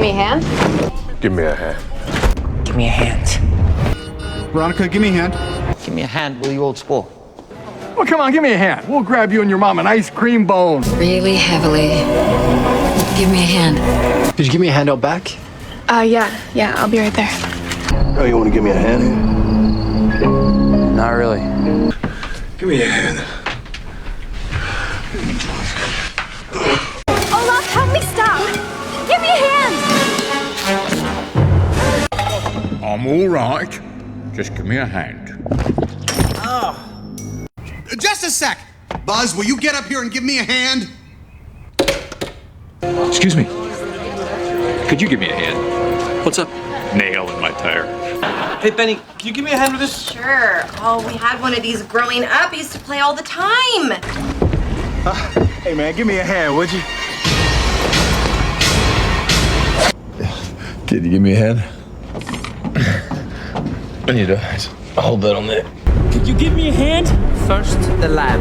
me a hand. Give me a hand. Give me a hand. Veronica, give me a hand. Give me a hand, will you, old spool? Well, come on, give me a hand. We'll grab you and your mom an ice cream bone. Really heavily. Give me a hand. Did you give me a hand out back? Yeah, I'll be right there. Oh, you want to give me a hand? Not really. Give me a hand. Olaf, help me stop! Give me a hand! I'm all right. Just give me a hand. Just a sec. Buzz, will you get up here and give me a hand? Excuse me. Could you give me a hand? What's up? Nail in my tire. Hey, Benny, can you give me a hand with this? Sure. Oh, we had one of these growing up. We used to play all the time. Hey, man, give me a hand, would you? Kid, you give me a hand? I need to hold that on there. Could you give me a hand? First, the lab.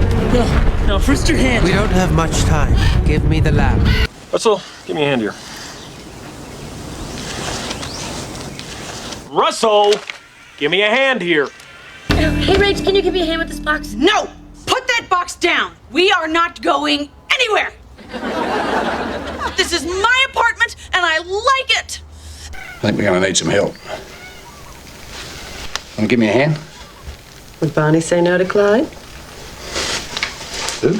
No, first your hand. We don't have much time. Give me the lab. Russell, give me a hand here. Russell, give me a hand here. Hey, Rach, can you give me a hand with this box? No! Put that box down! We are not going anywhere! This is my apartment, and I like it! I think we're gonna need some help. Want to give me a hand? Would Bonnie say no to Clyde? Who?